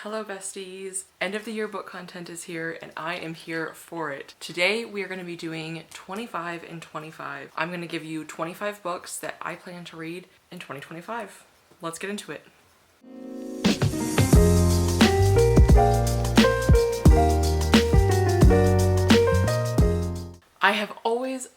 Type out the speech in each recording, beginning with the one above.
Hello besties! End of the year book content is here and I am here for it. Today we are going to be doing 25 and 25. I'm going to give you 25 books that I plan to read in 2025. Let's get into it. I have always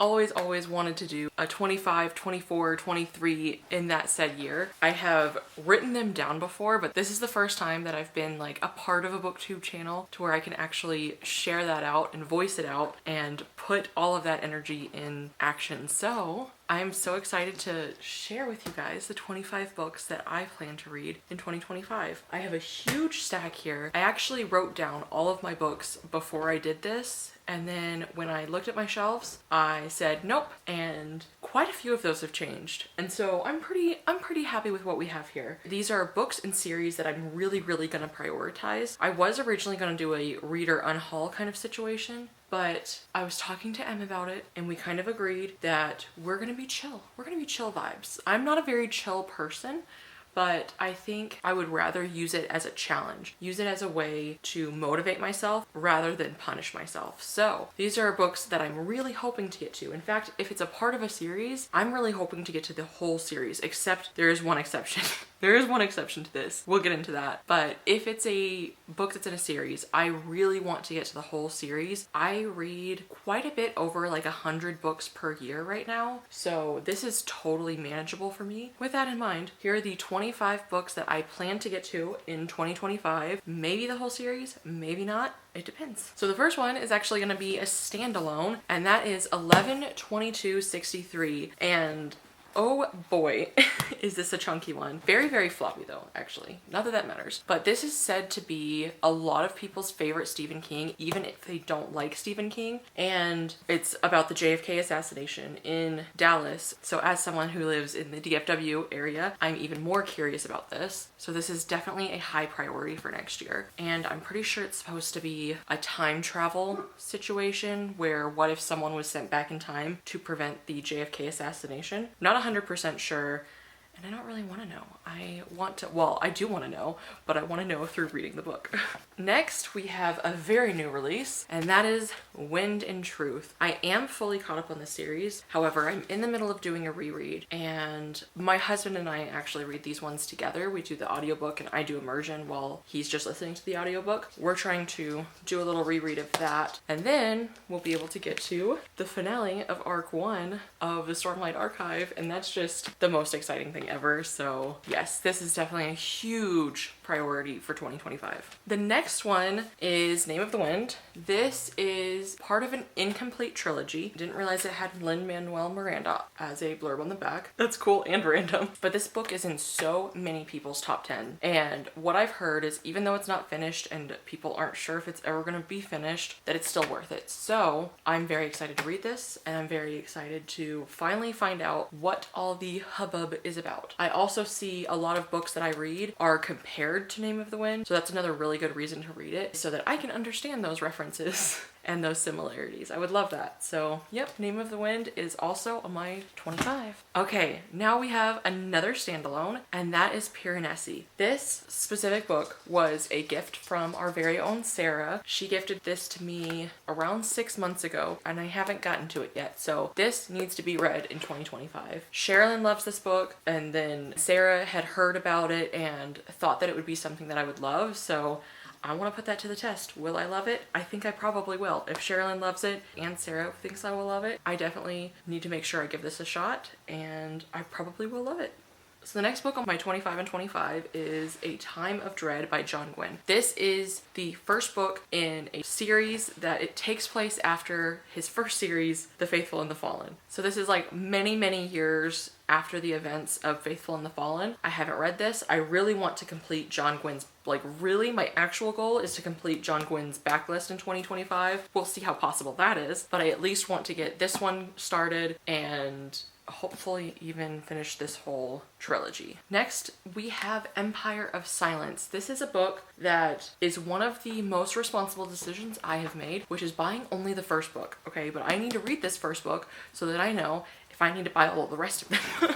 wanted to do a 25, 24, 23 in that said year. I have written them down before, but this is the first time that I've been like a part of a booktube channel to where I can actually share that out and voice it out and put all of that energy in action. So I'm so excited to share with you guys the 25 books that I plan to read in 2025. I have a huge stack here. I actually wrote down all of my books before I did this, and then when I looked at my shelves, I said nope, and quite a few of those have changed. And so I'm pretty happy with what we have here. These are books and series that I'm really gonna prioritize. I was originally gonna do a reader unhaul kind of situation, but I was talking to Em about it and we kind of agreed that we're gonna be chill. We're gonna be chill vibes. I'm not a very chill person, but I think I would rather use it as a challenge, use it as a way to motivate myself rather than punish myself. So these are books that I'm really hoping to get to. In fact, if it's a part of a series, I'm really hoping to get to the whole series, except there is one exception. There is one exception to this. We'll get into that. But if it's a book that's in a series, I really want to get to the whole series. I read quite a bit, over like 100 books per year right now. So this is totally manageable for me. With that in mind, here are the 25 books that I plan to get to in 2025. Maybe the whole series, maybe not. It depends. So the first one is actually going to be a standalone, and that is 11/22/63. And oh boy, is this a chunky one. Very floppy though, actually. Not that that matters. But this is said to be a lot of people's favorite Stephen King, even if they don't like Stephen King. And it's about the JFK assassination in Dallas. So as someone who lives in the DFW area, I'm even more curious about this. So this is definitely a high priority for next year. And I'm pretty sure it's supposed to be a time travel situation where what if someone was sent back in time to prevent the JFK assassination? Not 100% sure, and I don't really want to know. I do want to know, but I want to know through reading the book. Next, we have a very new release, and that is Wind and Truth. I am fully caught up on the series. However, I'm in the middle of doing a reread, and my husband and I actually read these ones together. We do the audiobook and I do immersion while he's just listening to the audiobook. We're trying to do a little reread of that, and then we'll be able to get to the finale of Arc 1 of the Stormlight Archive, and that's just the most exciting thing ever. So yes, this is definitely a huge priority for 2025. The next one is Name of the Wind. This is part of an incomplete trilogy. Didn't realize it had Lin-Manuel Miranda as a blurb on the back. That's cool and random. But this book is in so many people's top 10. And what I've heard is even though it's not finished and people aren't sure if it's ever going to be finished, that it's still worth it. So I'm very excited to read this, and I'm very excited to finally find out what all the hubbub is about. I also see a lot of books that I read are compared to Name of the Wind, so that's another really good reason to read it so that I can understand those references and those similarities. I would love that. So yep, Name of the Wind is also on my 25. Okay, now we have another standalone, and that is Piranesi. This specific book was a gift from our very own Sarah. She gifted this to me around 6 months ago, and I haven't gotten to it yet, so this needs to be read in 2025. Sherilyn loves this book, and then Sarah had heard about it and thought that it would be something that I would love, so I want to put that to the test. Will I love it? I think I probably will. If Sherilyn loves it and Sarah thinks I will love it, I definitely need to make sure I give this a shot, and I probably will love it. So the next book on my 25 and 25 is A Time of Dread by John Gwynne. This is the first book in a series that it takes place after his first series, The Faithful and the Fallen. So this is like many years after the events of Faithful and the Fallen. I haven't read this. I really want to complete John Gwynne's, my actual goal is to complete John Gwynne's backlist in 2025. We'll see how possible that is, but I at least want to get this one started and hopefully even finish this whole trilogy. Next, we have Empire of Silence. This is a book that is one of the most responsible decisions I have made, which is buying only the first book, okay? But I need to read this first book so that I know if if I need to buy all of the rest of them.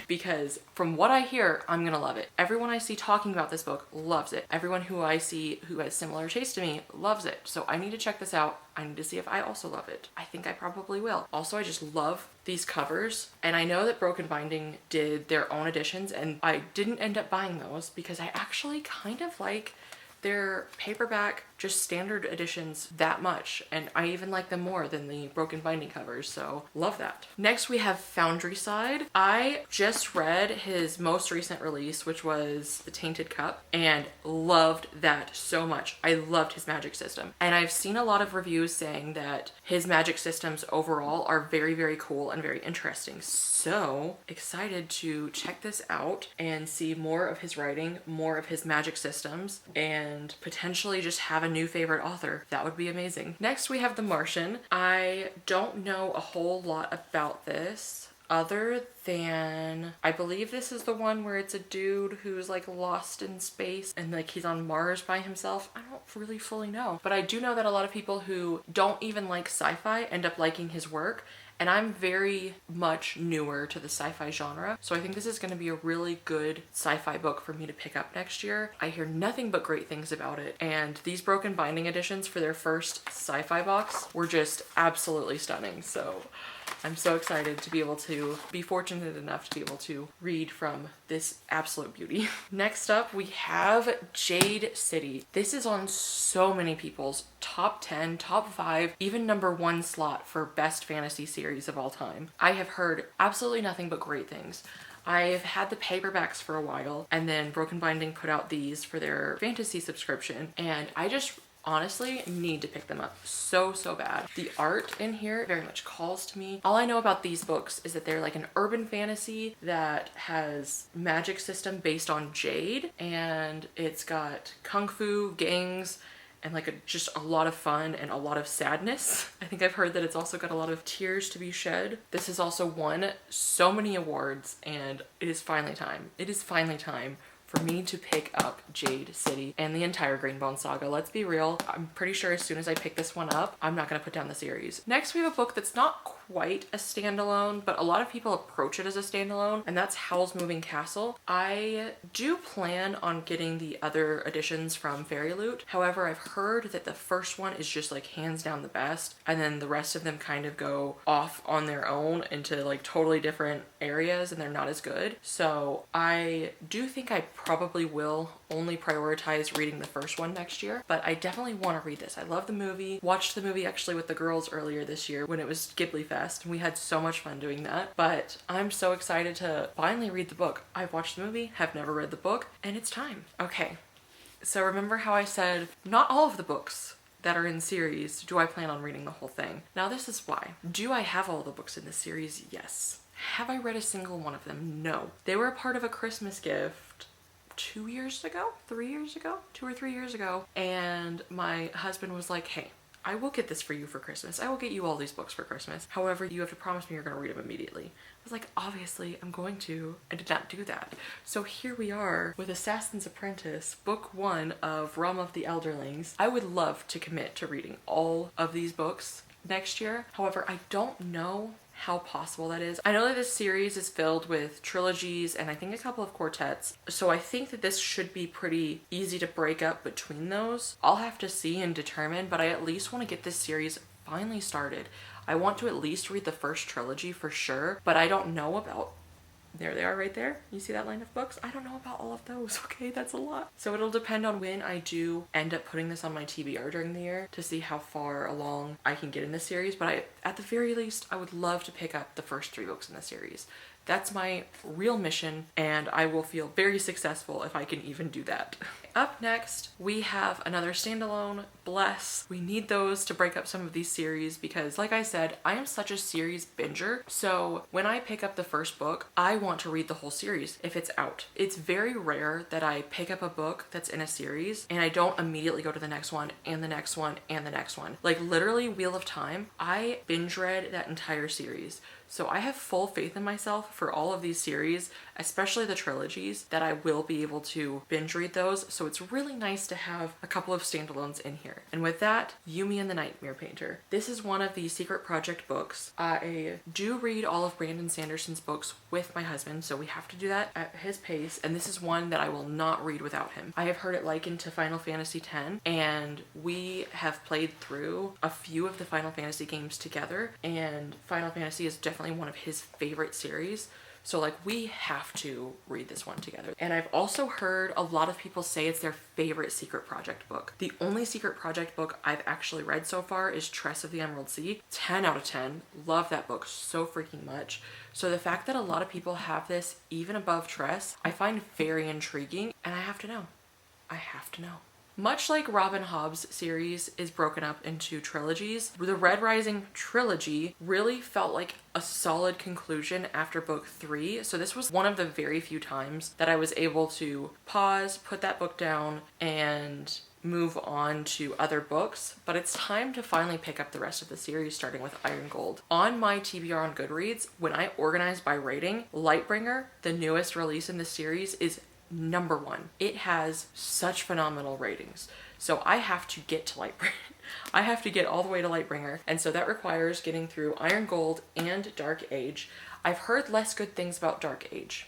Because from what I hear, I'm gonna love it. Everyone I see talking about this book loves it. Everyone who I see who has similar taste to me loves it. So I need to check this out. I need to see if I also love it. I think I probably will. Also, I just love these covers. And I know that Broken Binding did their own editions, and I didn't end up buying those because I actually kind of like their paperback, just standard editions that much, and I even like them more than the Broken Binding covers, so love that. Next we have Foundry Side. I just read his most recent release, which was The Tainted Cup, and loved that so much. I loved his magic system, and I've seen a lot of reviews saying that his magic systems overall are very, very cool and very interesting. So excited to check this out and see more of his writing, more of his magic systems, and potentially just have a new favorite author. That would be amazing. Next we have The Martian. I don't know a whole lot about this other than I believe this is the one where it's a dude who's like lost in space and like he's on Mars by himself. I don't really fully know, but I do know that a lot of people who don't even like sci-fi end up liking his work. And I'm very much newer to the sci-fi genre, so I think this is going to be a really good sci-fi book for me to pick up next year. I hear nothing but great things about it, and these Broken Binding editions for their first sci-fi box were just absolutely stunning, so I'm so excited to be able to be fortunate enough to be able to read from this absolute beauty. Next up, we have Jade City. This is on so many people's top 10, top 5, even #1 slot for best fantasy series of all time. I have heard absolutely nothing but great things. I've had the paperbacks for a while, and then Broken Binding put out these for their fantasy subscription, and I just honestly need to pick them up so bad. The art in here very much calls to me. All I know about these books is that they're like an urban fantasy that has magic system based on jade, and it's got kung fu, gangs, and like just a lot of fun and a lot of sadness. I think I've heard that it's also got a lot of tears to be shed. This has also won so many awards, and it is finally time. It is finally time for me to pick up Jade City and the entire Greenbone saga. Let's be real, I'm pretty sure as soon as I pick this one up, I'm not gonna put down the series. Next we have a book that's not quite a standalone, but a lot of people approach it as a standalone, and that's Howl's Moving Castle. I do plan on getting the other editions from Fairy Loot. However, I've heard that the first one is just like hands down the best, and then the rest of them kind of go off on their own into like totally different areas, and they're not as good. So I do think I probably will only prioritize reading the first one next year, but I definitely want to read this. I love the movie. Watched the movie actually with the girls earlier this year when it was Ghibli Fest, and we had so much fun doing that. But I'm so excited to finally read the book. I've watched the movie, have never read the book, and it's time. Okay, so remember how I said not all of the books that are in series do I plan on reading the whole thing. Now this is why. Do I have all the books in this series? Yes. Have I read a single one of them? No. They were a part of a Christmas gift 2 years ago, 3 years ago, 2 or 3 years ago, and my husband was like, hey, I will get this for you for Christmas. I will get you all these books for Christmas. However, you have to promise me you're going to read them immediately. I was like, obviously, I'm going to. I did not do that. So here we are with Assassin's Apprentice, book 1 of Realm of the Elderlings. I would love to commit to reading all of these books next year. However, I don't know how possible that is. I know that this series is filled with trilogies and I think a couple of quartets, so I think that this should be pretty easy to break up between those. I'll have to see and determine, but I at least want to get this series finally started. I want to at least read the first trilogy for sure, but I don't know about, there they are right there. You see that line of books? I don't know about all of those, okay? That's a lot. So it'll depend on when I do end up putting this on my TBR during the year to see how far along I can get in this series, but at the very least, I would love to pick up the first 3 books in the series. That's my real mission, and I will feel very successful if I can even do that. Up next, we have another standalone, Bless. We need those to break up some of these series because, like I said, I am such a series binger. So when I pick up the first book, I want to read the whole series if it's out. It's very rare that I pick up a book that's in a series and I don't immediately go to the next one and the next one and the next one. Like literally Wheel of Time, I binge read that entire series. So I have full faith in myself for all of these series especially the trilogies, that I will be able to binge read those. So it's really nice to have a couple of standalones in here. And with that, Yumi and the Nightmare Painter. This is one of the Secret Project books. I do read all of Brandon Sanderson's books with my husband, so we have to do that at his pace, and this is one that I will not read without him. I have heard it likened to Final Fantasy X, and we have played through a few of the Final Fantasy games together, and Final Fantasy is definitely one of his favorite series. So like we have to read this one together. And I've also heard a lot of people say it's their favorite Secret Project book. The only Secret Project book I've actually read so far is Tress of the Emerald Sea. 10 out of 10. Love that book so freaking much. So the fact that a lot of people have this even above Tress, I find very intriguing, and I have to know. I have to know. Much like Robin Hobb's series is broken up into trilogies, the Red Rising trilogy really felt like a solid conclusion after book 3. So this was one of the very few times that I was able to pause, put that book down, and move on to other books. But it's time to finally pick up the rest of the series, starting with Iron Gold. On my TBR on Goodreads, when I organize by rating, Lightbringer, the newest release in the series, is number 1. It has such phenomenal ratings. So I have to get to Lightbringer. I have to get all the way to Lightbringer. And so that requires getting through Iron Gold and Dark Age. I've heard less good things about Dark Age.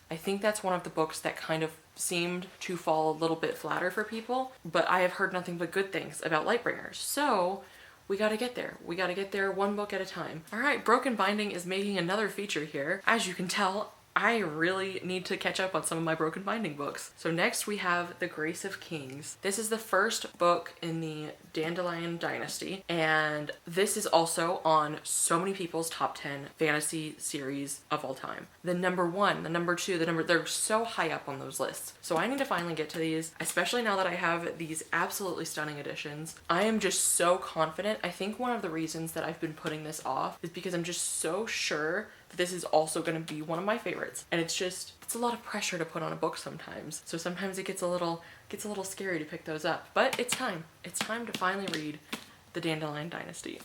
I think that's one of the books that kind of seemed to fall a little bit flatter for people, but I have heard nothing but good things about Lightbringer. So we gotta get there. We gotta get there one book at a time. All right, Broken Binding is making another feature here. As you can tell, I really need to catch up on some of my Broken Binding books. So next we have The Grace of Kings. This is the first book in the Dandelion Dynasty, and this is also on so many people's top 10 fantasy series of all time. The number 1, the number 2, they're so high up on those lists. So I need to finally get to these, especially now that I have these absolutely stunning editions. I am just so confident. I think one of the reasons that I've been putting this off is because I'm just so sure that this is also going to be one of my favorites. And it's a lot of pressure to put on a book sometimes. So sometimes it gets a little scary to pick those up. But it's time. It's time to finally read The Dandelion Dynasty.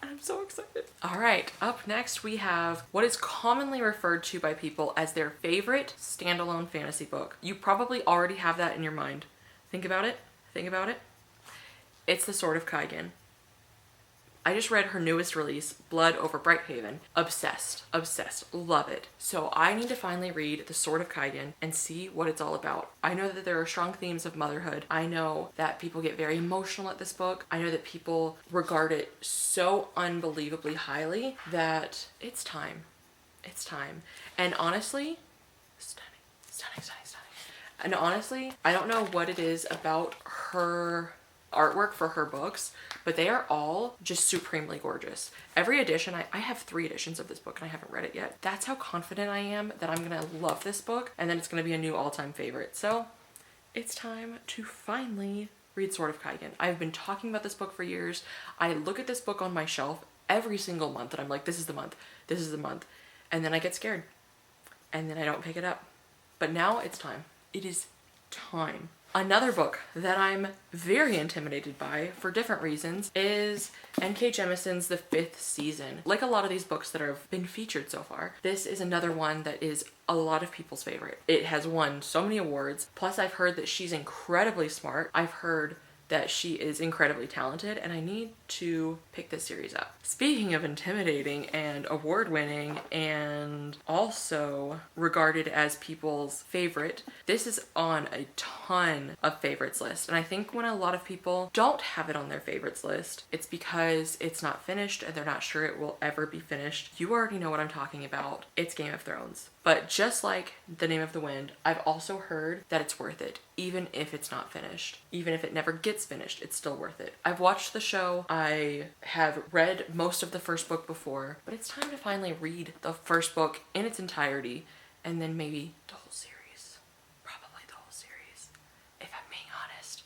I'm so excited. All right, up next we have what is commonly referred to by people as their favorite standalone fantasy book. You probably already have that in your mind. Think about it. Think about it. It's The Sword of Kaigen. I just read her newest release, Blood over Brighthaven. Obsessed. Obsessed. Love it. So I need to finally read The Sword of Kaigen and see what it's all about. I know that there are strong themes of motherhood. I know that people get very emotional at this book. I know that people regard it so unbelievably highly that it's time. It's time. And honestly, stunning. And honestly, I don't know what it is about her artwork for her books, but they are all just supremely gorgeous. Every edition, I have 3 editions of this book and I haven't read it yet. That's how confident I am that I'm gonna love this book and then it's gonna be a new all-time favorite. So it's time to finally read Sword of Kaigen. I've been talking about this book for years. I look at this book on my shelf every single month and I'm like, this is the month, this is the month. And then I get scared and then I don't pick it up. But now it's time. It is time. Another book that I'm very intimidated by for different reasons is N.K. Jemisin's The Fifth Season. Like a lot of these books that have been featured so far, this is another one that is a lot of people's favorite. It has won so many awards, plus I've heard that she's incredibly smart. I've heard that she is incredibly talented, and I need to pick this series up. Speaking of intimidating and award-winning and also regarded as people's favorite, this is on a ton of favorites list. And I think when a lot of people don't have it on their favorites list, it's because it's not finished and they're not sure it will ever be finished. You already know what I'm talking about. It's Game of Thrones. But just like The Name of the Wind, I've also heard that it's worth it, even if it's not finished. Even if it never gets finished, it's still worth it. I've watched the show, I have read most of the first book before, but it's time to finally read the first book in its entirety, and then maybe the whole series. Probably the whole series. If I'm being honest,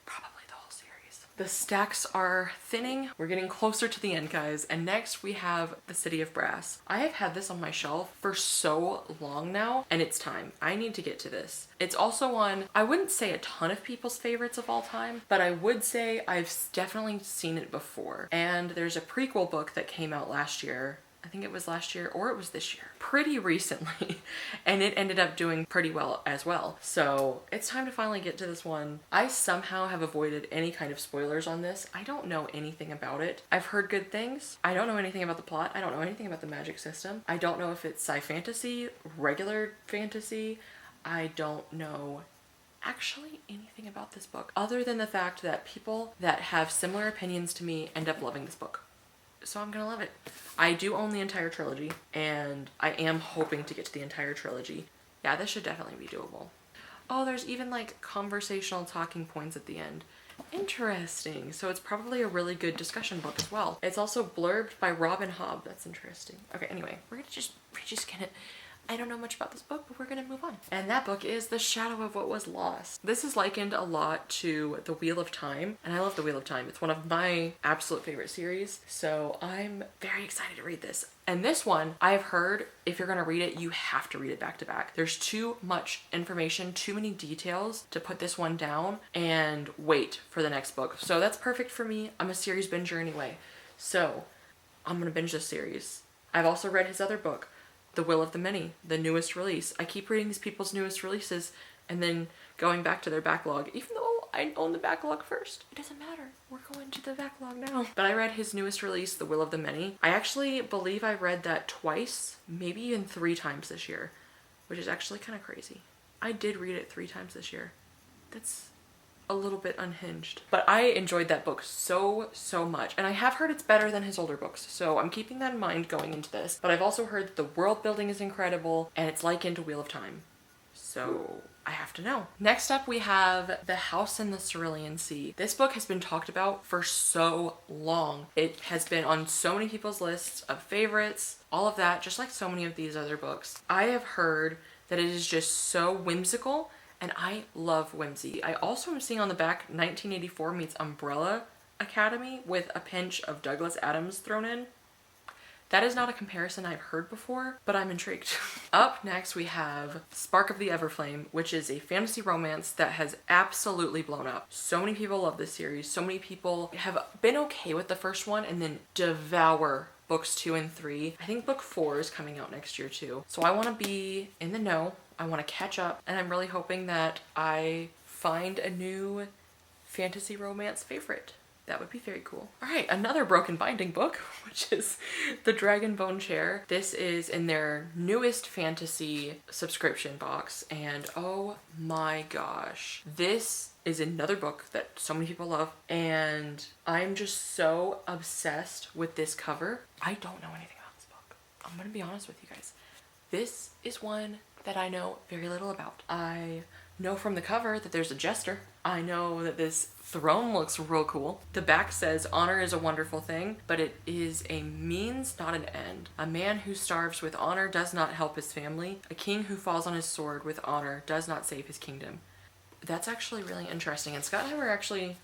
probably the whole series. The stacks are thinning. We're getting closer to the end, guys. And next we have The City of Brass. I have had this on my shelf for so long now, and it's time. I need to get to this. It's also on, I wouldn't say a ton of people's favorites of all time, but I would say I've definitely seen it before. And there's a prequel book that came out last year. I I think it was last year or it was this year, pretty recently, and it ended up doing pretty well as well. So it's time to finally get to this one. I somehow have avoided any kind of spoilers on this. I don't know anything about it. I've heard good things. I don't know anything about the plot. I don't know anything about the magic system. I don't know if it's sci-fantasy, regular fantasy. I don't know actually anything about this book other than the fact that people that have similar opinions to me end up loving this book. So I'm gonna love it. I do own the entire trilogy and I am hoping to get to the entire trilogy. Yeah, this should definitely be doable. Oh, there's even like conversational talking points at the end. Interesting. So it's probably a really good discussion book as well. It's also blurbed by Robin Hobb. That's interesting. Okay, anyway, we're just gonna, I don't know much about this book, but we're gonna move on. And that book is The Shadow of What Was Lost. This is likened a lot to The Wheel of Time, and I love The Wheel of Time. It's one of my absolute favorite series, so I'm very excited to read this. And this one, I've heard if you're gonna read it, you have to read it back to back. There's too much information, too many details to put this one down and wait for the next book. So that's perfect for me. I'm a series binger anyway. So I'm gonna binge this series. I've also read his other book, The Will of the Many, the newest release. I keep reading these people's newest releases and then going back to their backlog, even though I own the backlog first. It doesn't matter. We're going to the backlog now. But I read his newest release, The Will of the Many. I actually believe I read that twice, maybe even 3 times this year, which is actually kind of crazy. I did read it 3 times this year. That's a little bit unhinged. But I enjoyed that book so much. And I have heard it's better than his older books. So I'm keeping that in mind going into this. But I've also heard that the world building is incredible and it's likened to Wheel of Time. So I have to know. Next up we have The House in the Cerulean Sea. This book has been talked about for so long. It has been on so many people's lists of favorites, all of that, just like so many of these other books. I have heard that it is just so whimsical, and I love whimsy. I also am seeing on the back 1984 meets Umbrella Academy with a pinch of Douglas Adams thrown in. That is not a comparison I've heard before, but I'm intrigued. Up next we have Spark of the Everflame, which is a fantasy romance that has absolutely blown up. So many people love this series. So many people have been okay with the first one and then devour books 2 and 3. I think book 4 is coming out next year too. So I want to be in the know. I want to catch up, and I'm really hoping that I find a new fantasy romance favorite. That would be very cool. All right, another Broken Binding book, which is The Dragonbone Chair. This is in their newest fantasy subscription box, and oh my gosh, this is another book that so many people love, and I'm just so obsessed with this cover. I don't know anything about this book. I'm gonna be honest with you guys. This is one that I know very little about. I know from the cover that there's a jester. I know that this throne looks real cool. The back says, honor is a wonderful thing, but it is a means, not an end. A man who starves with honor does not help his family. A king who falls on his sword with honor does not save his kingdom. That's actually really interesting. And Scott and I were actually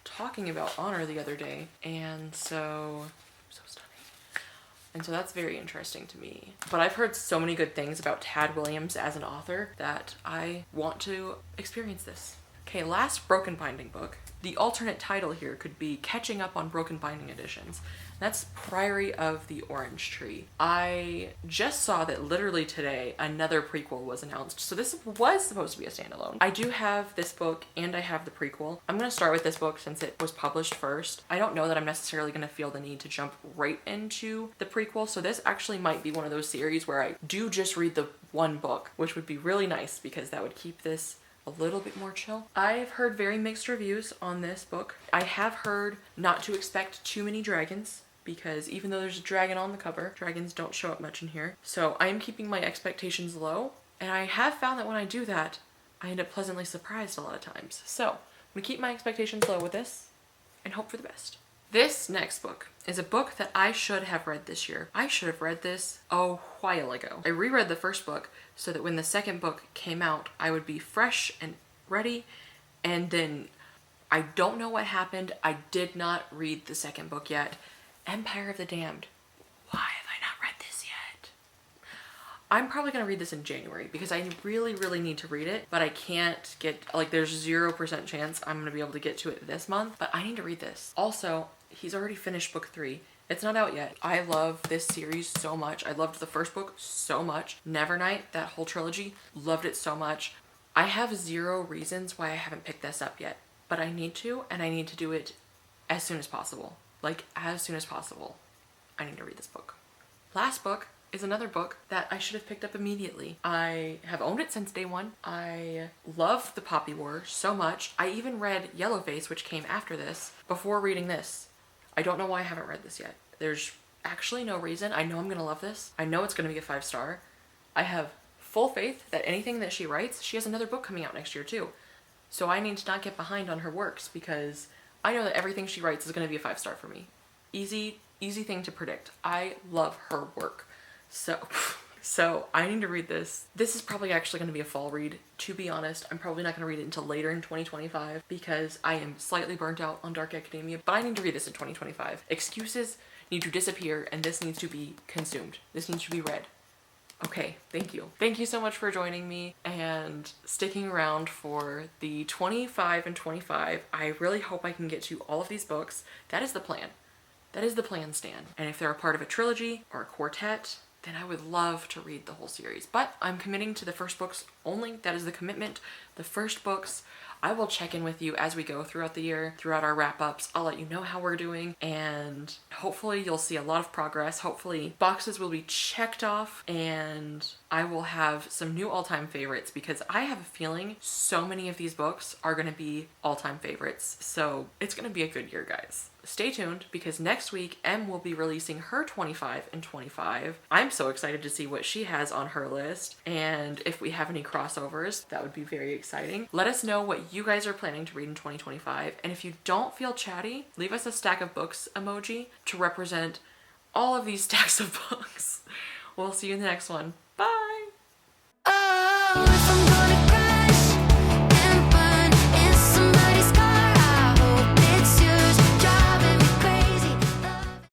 talking about honor the other day. And so stunning. And so that's very interesting to me. But I've heard so many good things about Tad Williams as an author that I want to experience this. Okay, last Broken Binding book. The alternate title here could be Catching Up on Broken Binding Editions. That's Priory of the Orange Tree. I just saw that literally today another prequel was announced. So this was supposed to be a standalone. I do have this book and I have the prequel. I'm gonna start with this book since it was published first. I don't know that I'm necessarily gonna feel the need to jump right into the prequel. So this actually might be one of those series where I do just read the one book, which would be really nice because that would keep this a little bit more chill. I've heard very mixed reviews on this book. I have heard not to expect too many dragons, because even though there's a dragon on the cover, dragons don't show up much in here. So I am keeping my expectations low, and I have found that when I do that, I end up pleasantly surprised a lot of times. So I'm gonna keep my expectations low with this and hope for the best. This next book is a book that I should have read this year. I should have read this a while ago. I reread the first book so that when the second book came out, I would be fresh and ready, and then I don't know what happened. I did not read the second book yet. Empire of the Damned. Why have I not read this yet? I'm probably gonna read this in January because I really need to read it, but I can't get, like, there's 0% chance I'm gonna be able to get to it this month, but I need to read this. Also, he's already finished book 3 It's not out yet. I love this series so much. I loved the first book so much. Nevernight, that whole trilogy, loved it so much. I have zero reasons why I haven't picked this up yet, but I need to, and I need to do it as soon as possible. Like, as soon as possible. I need to read this book. Last book is another book that I should have picked up immediately. I have owned it since day one. I love the Poppy War so much. I even read Yellowface, which came after this, before reading this. I don't know why I haven't read this yet. There's actually no reason. I know I'm gonna love this. I know it's gonna be a 5-star. I have full faith that anything that she writes, she has another book coming out next year too. So I need to not get behind on her works because I know that everything she writes is gonna be a 5-star for me. Easy thing to predict. I love her work. So I need to read this. This is probably actually going to be a fall read. To be honest, I'm probably not going to read it until later in 2025 because I am slightly burnt out on Dark Academia, but I need to read this in 2025. Excuses need to disappear and this needs to be consumed. This needs to be read. Okay, thank you. Thank you so much for joining me and sticking around for the 25 and 25. I really hope I can get to all of these books. That is the plan. That is the plan, Stan. And if they're a part of a trilogy or a quartet, then I would love to read the whole series. But I'm committing to the first books only. That is the commitment. The first books. I will check in with you as we go throughout the year, throughout our wrap-ups. I'll let you know how we're doing, and hopefully you'll see a lot of progress. Hopefully boxes will be checked off, and I will have some new all-time favorites because I have a feeling so many of these books are going to be all-time favorites. So it's going to be a good year, guys. Stay tuned because next week Em will be releasing her 25 and 25. I'm so excited to see what she has on her list, and if we have any crossovers, that would be very exciting. Let us know what you guys are planning to read in 2025, and if you don't feel chatty, leave us a stack of books emoji to represent all of these stacks of books. We'll see you in the next one.